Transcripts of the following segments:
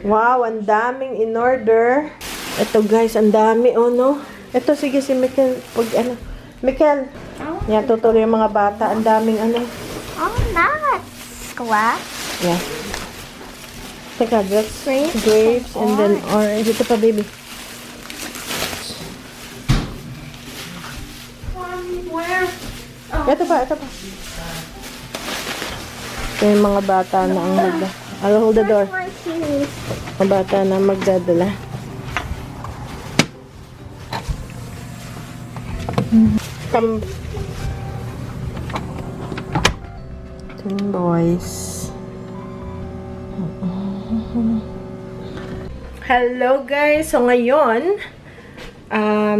Wow, ang daming in order. Ito guys, ang dami, oh no? Ito, sige si Mikel. Pag ano, Mikel. Yan, tutuloy yung mga bata. Ang daming ano. Oh, nuts. Kuha? Yeah. Teka, grapes. Grapes And then orange. Ito pa, baby. Where? Ito pa, ito pa. Ito yung mga bata na ang I'll hold the door. Mga bata na magdadala. Ito yung boys. Hello guys! So ngayon,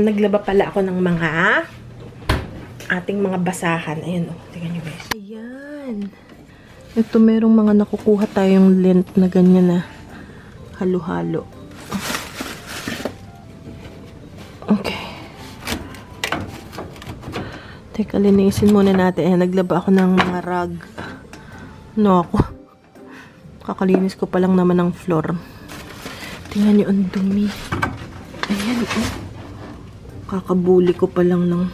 naglaba pala ako ng mga ating mga basahan. Ayan o, tingnan nyo guys. Ayan. Ito merong mga nakukuha tayong lint na ganyan na halo-halo. Okay. Teka, linisin muna natin. Ayan, naglaba ako ng mga rug. No, ako. Kakalinis ko pa lang naman ng floor. Tingnan nyo, ang dumi. Ayan, oh. Kakabuli ko pa lang ng...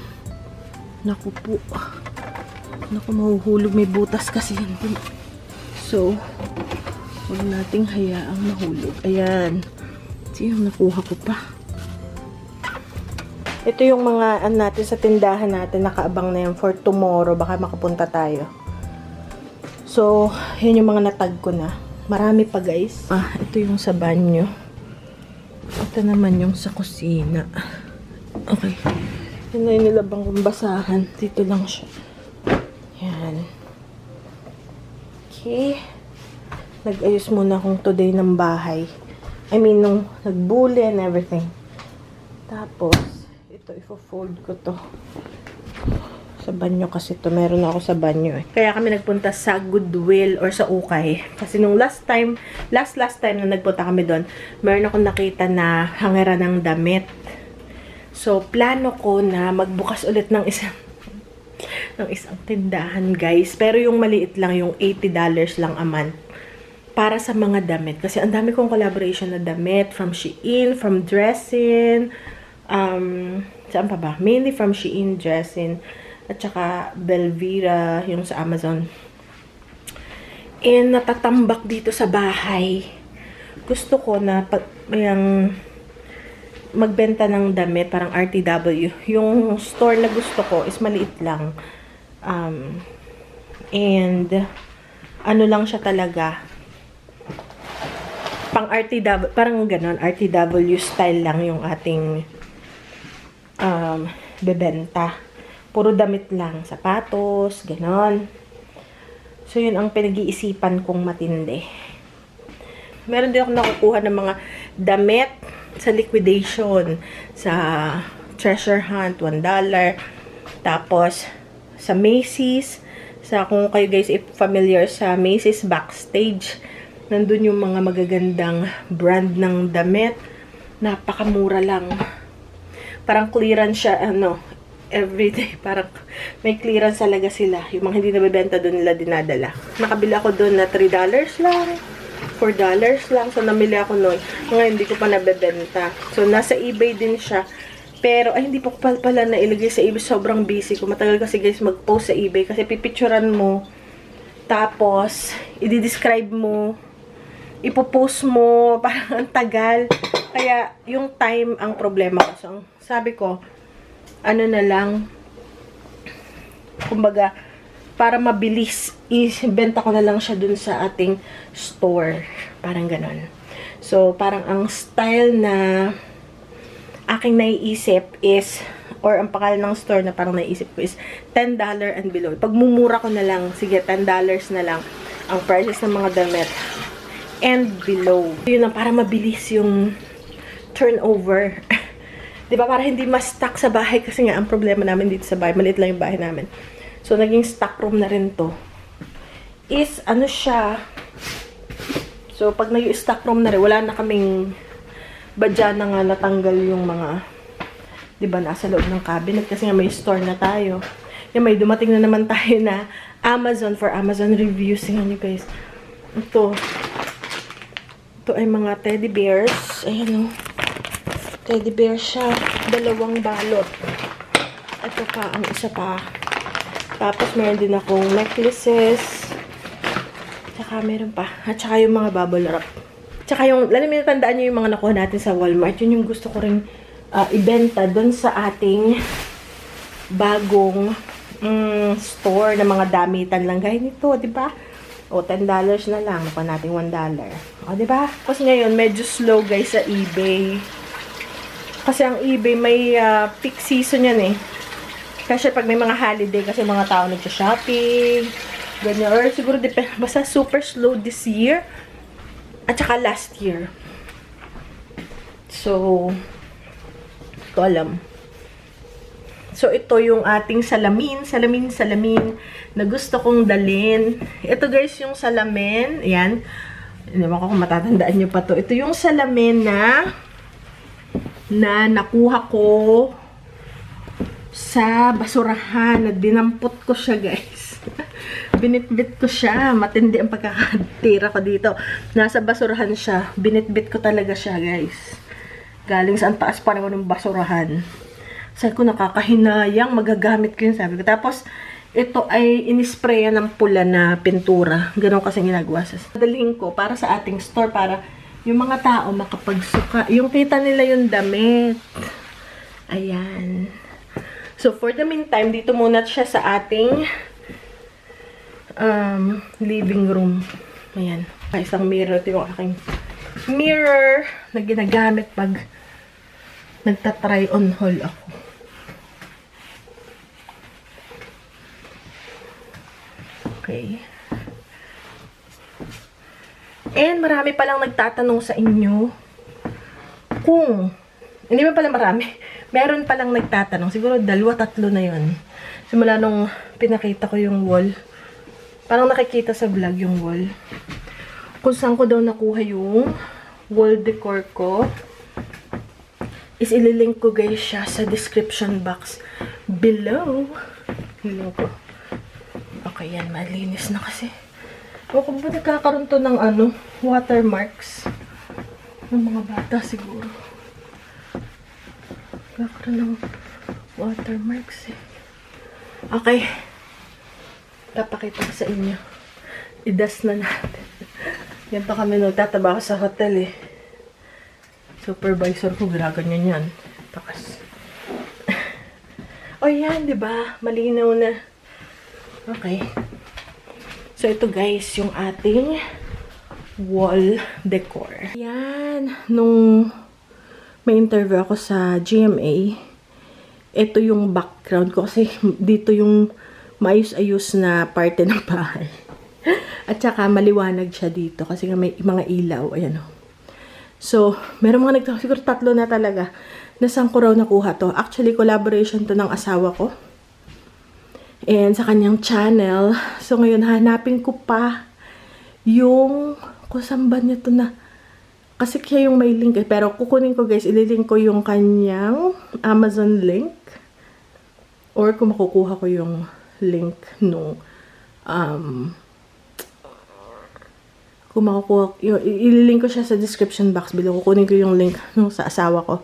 Naku po. Naku, mahuhulog. May butas kasi yan. So, huwag nating hayaang mahulog. Ayan. Ito yung nakuha ko pa. Ito yung mga natin sa tindahan natin. Nakaabang na yan for tomorrow. Baka makapunta tayo. So, yun yung mga natag ko na. Marami pa guys. Ito yung sa banyo. Ito naman yung sa kusina. Okay. Yan na yung nilabang kong basahan. Dito lang siya. Yan. Okay. Nag-ayos muna akong today ng bahay. I mean, nung nagbuli and everything. Tapos, ito, ifo-fold ko to. Sa banyo kasi to. Meron ako sa banyo eh. Kaya kami nagpunta sa Goodwill or sa Ukay. Kasi nung last time na nagpunta kami doon, meron akong nakita na hangera ng damit. So, plano ko na magbukas ulit ng isang tindahan, guys. Pero yung maliit lang, yung $80 lang a month. Para sa mga damit. Kasi ang dami kong collaboration na damit. From Shein, from Dressin. Saan pa ba? Mainly from Shein, Dressin. At saka Belvira, yung sa Amazon. And natatambak dito sa bahay. Gusto ko na yung magbenta ng damit, parang RTW. Yung store na gusto ko is maliit lang. And ano lang siya talaga. Pang RTW, parang ganon, RTW style lang yung ating bebenta. Puro damit lang, sapatos, ganon. So yun ang pinag-iisipan kong matindi. Meron din ako nakukuha ng mga damit sa liquidation, sa Treasure Hunt, $1. Tapos, sa Macy's, kung kayo guys familiar sa Macy's Backstage, nandun yung mga magagandang brand ng damit. Napakamura lang. Parang clearance siya, everyday. Parang may clearance talaga sila. Yung mga hindi nabibenta doon nila dinadala. Nakabila ako doon na $3 lang. $4 lang. So, namili ako noon. Ngayon, hindi ko pa nabebenta. So, nasa eBay din siya. Pero, ay, hindi pa ko pala nailagay sa eBay. Sobrang busy ko. Matagal kasi guys mag-post sa eBay. Kasi pipicturan mo. Tapos, i-describe mo. Ipopost mo. Parang ang tagal. Kaya, yung time ang problema ko. So, sabi ko, ano na lang, kumbaga, para mabilis, ibenta ko na lang siya dun sa ating store. Parang ganon. So, parang ang style na aking naiisip is, or ang pangalan ng store na parang naiisip ko is $10 and below. Pag mumura ko na lang, sige, $10 na lang ang prices ng mga damit and below. Yun na, para mabilis yung turnover. Diba, para hindi ma-stuck sa bahay kasi nga ang problema namin dito sa bahay, maliit lang yung bahay namin. So, naging stock room na rin to. Is, ano siya, so, pag nag-stock room na rin, wala na kaming badya na nga natanggal yung mga, diba, nasa loob ng cabinet kasi nga may store na tayo. Yung may dumating na naman tayo na Amazon for Amazon reviews. Tingnan nyo guys. Ito Ito ay mga teddy bears. Ayan o. Teddy bear siya. 2 balot. Ito pa, ang isa pa. Tapos, meron din akong necklaces. Tsaka, meron pa. At saka yung mga bubble wrap. Tsaka yung, lalo may natandaan nyo yung mga nakuha natin sa Walmart. Yun yung gusto ko rin ibenta dun sa ating bagong store na mga damitan lang. Gaya nito, di ba? O, $10 na lang. Nakuha natin $1. O, di ba? Kasi ngayon, medyo slow guys sa eBay. Kasi ang eBay may peak season yan eh. Kasi pag may mga holiday, kasi mga tao nag-shopping, ganyan. Or siguro depende. Basta super slow this year. At saka last year. So, ito alam. So, ito yung ating salamin. Salamin na gusto kong dalhin. Ito guys, yung salamin. Ayan. Hindi mo kung matatandaan nyo pa to. Ito yung salamin na nakuha ko sa basurahan. At dinampot ko siya guys. Binitbit ko siya. Matindi ang pagkakatira ko dito. Nasa basurahan siya. Binitbit ko talaga siya guys. Galing sa taas pa naman ng basurahan. Sabi ko, nakakahinayang, magagamit ko yun, sabi ko. Tapos, ito ay inisprayan ng pula na pintura. Ganon kasi ginagawa sa dalhin ko para sa ating store, para yung mga tao makapagsuka. Yung kita nila yung damit. Ayan. So, for the meantime, dito muna siya sa ating living room. Ayan. Isang mirror. Ito yung aking mirror na ginagamit pag nagtatry on haul ako. Okay. And marami palang nagtatanong sa inyo kung, hindi ba pala marami, meron palang nagtatanong, siguro 2-3 na yon. Simula nung pinakita ko yung wall, parang nakikita sa vlog yung wall, kung saan ko daw nakuha yung wall decor ko. Is ililink ko guys siya sa description box below. Hilong ko. Okay, yan. Malinis na kasi. O, kung ba nagkakaroon to ng watermarks ng mga bata siguro. Nagkakaroon ng watermarks eh. Okay. Papakita ko sa inyo. I-dust na natin. Yan pa kami nagtatabaho sa hotel eh. Supervisor ko, ginaganyan yan. Takas. O yan, diba? Malinaw na. Okay. So, ito guys, yung ating wall decor. Yan. Nung may interview ako sa GMA, ito yung background ko. Kasi dito yung maayos-ayos na parte ng bahay. At saka maliwanag siya dito. Kasi may mga ilaw. Ayan o. So, meron mga nagtawag, siguro 3 na talaga, na saan ko raw nakuha to. Actually, collaboration to ng asawa ko. And sa kanyang channel. So, ngayon, hanapin ko pa yung, kung saan ba niya to na, kasi kaya yung may link eh. Pero kukunin ko guys, ililink ko yung kanyang Amazon link. Or kung makukuha ko yung link nung, kung makukuha, ililink ko siya sa description box below. Kukunin ko yung link nung sa asawa ko.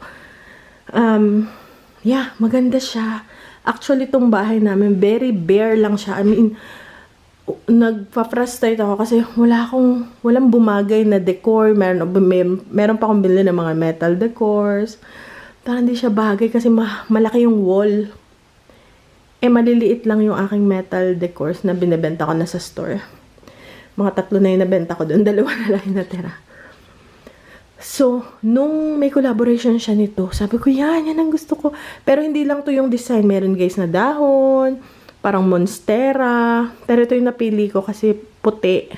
Yeah, maganda siya. Actually, itong bahay namin, very bare lang siya. I mean, nagpa-frustrate ako kasi walang bumagay na decor. Meron pa akong bilhin ng mga metal decors. Parang hindi siya bagay kasi malaki yung wall. Eh, maliliit lang yung aking metal decors na binibenta ko na sa store. Mga 3 na yung nabenta ko doon. 2 na lang yung natira. So, nung may collaboration siya nito, sabi ko, yan ang gusto ko. Pero hindi lang to yung design. Meron guys na dahon, parang monstera. Pero ito yung napili ko kasi puti.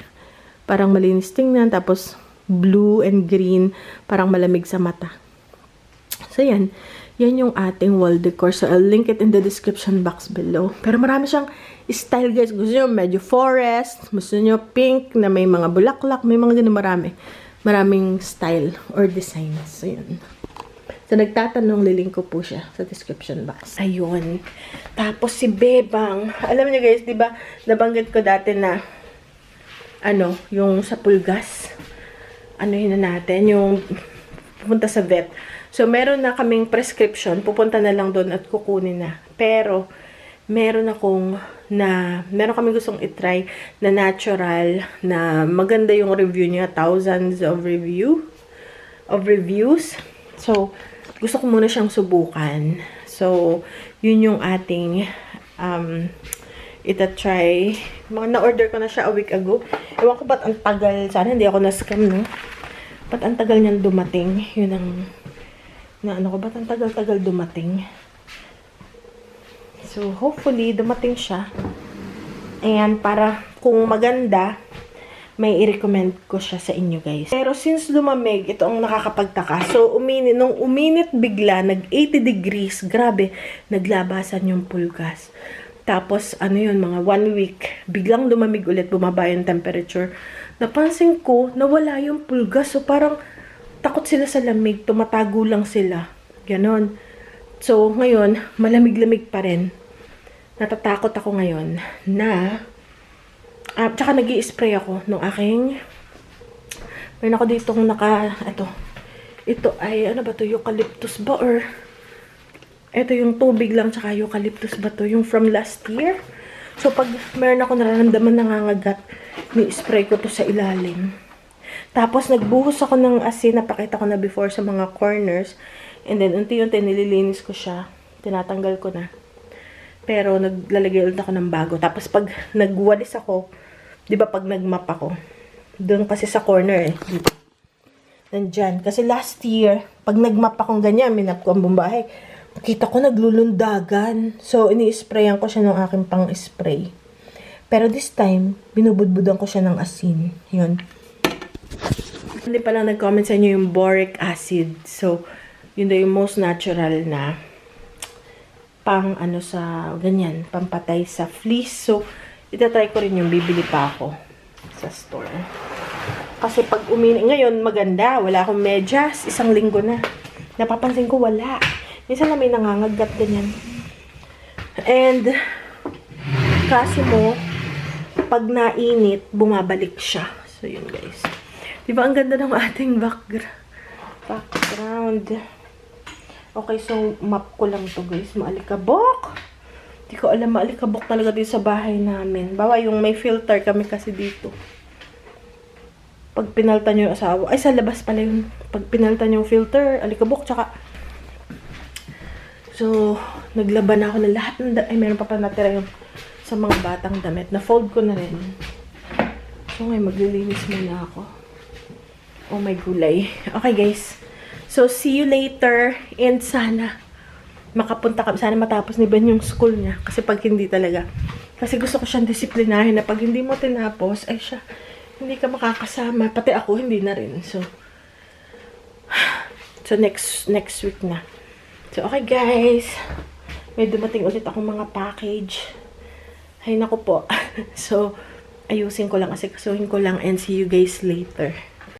Parang malinis tingnan. Tapos, blue and green. Parang malamig sa mata. So, yan. Yan yung ating wall decor. So, I'll link it in the description box below. Pero marami siyang style, guys. Gusto nyo medyo forest. Gusto nyo pink na may mga bulaklak. May mga ganun marami. Maraming style or designs. So, yun. So, nagtatanong, lilink ko po siya sa description box. Ayun. Tapos, si Bebang. Alam niyo guys, di ba, nabanggit ko dati na, yung sa pulgas. anuhin na natin, yung pupunta sa vet. So, meron na kaming prescription. Pupunta na lang doon at kukunin na. Pero, meron kami gustong itry na natural, na maganda yung review niya. Thousands of reviews. So, gusto ko muna siyang subukan. So, yun yung ating itatry. Na-order ko na siya a week ago. Ewan ko ba't ang tagal. Sana hindi ako na-scam, no? Ba't ang tagal niyang dumating? Yun ang ba't ang tagal-tagal dumating? So, hopefully, dumating siya. And para kung maganda, may i-recommend ko siya sa inyo, guys. Pero since lumamig, ito ang nakakapagtaka. So, nung uminit bigla, nag-80 degrees, grabe, naglabasan yung pulgas. Tapos, mga 1 week, biglang lumamig ulit, bumaba yung temperature. Napansin ko, nawala yung pulgas. So, parang takot sila sa lamig, tumatago lang sila. Ganon. So, ngayon, malamig-lamig pa rin. Natatakot ako ngayon na, tsaka nag-i-spray ako nung aking, meron ako ditong ito ay, eucalyptus ba or, ito yung tubig lang, tsaka eucalyptus ba to, yung from last year. So, pag meron ako nararamdaman nangangagat, ni-spray ko to sa ilalim. Tapos, nagbuhos ako ng asin, napakita ko na before sa mga corners. And then, unti-unti, nililinis ko siya. Tinatanggal ko na. Pero, naglalagay ulit ako ng bago. Tapos, pag nagwalis ako, di ba pag nagmap ako, doon kasi sa corner dito. Nandyan. Kasi last year, pag nagmap akong ganyan, minap ko ang bumbahay, makita ko naglulundagan. So, ini-sprayan ko siya ng aking pang-spray. Pero this time, binubudbudan ko siya ng asin. Yun. Hindi pa lang nag-comment sa inyo yung boric acid. So, yun daw yung most natural na pampatay sa fleas. So, itatry ko rin yung bibili pa ako sa store. Kasi pag ngayon maganda, wala akong medyas, 1 linggo na. Napapansin ko wala. Minsan na may nangangagat ganyan. And, kasi pag nainit, bumabalik siya. So, yun guys. Diba ang ganda ng ating background. Okay, so map ko lang to guys. Maalikabok. Hindi ko alam, maalikabok talaga dito sa bahay namin. Bawa yung may filter kami kasi dito. Pag pinaltan nyo yung asawa, ay sa labas pala yun. Pag pinaltan yung filter, alikabok, tsaka. So, naglaban ako ng lahat ng ay meron pa natira yung sa mga batang damit. Na-fold ko na rin. So, ngayon maglilinis muna ako. Oh my gulay. Okay guys. So, see you later. And sana makapunta kami. Sana matapos ni Ben yung school niya. Kasi pag hindi talaga. Kasi gusto ko siyang disiplinahin na pag hindi mo tinapos, ay siya, hindi ka makakasama. Pati ako, hindi na rin. So next week na. So, okay guys. May dumating ulit akong mga package. Ay, naku po. So, ayusin ko lang, asikasuhin ko lang and see you guys later.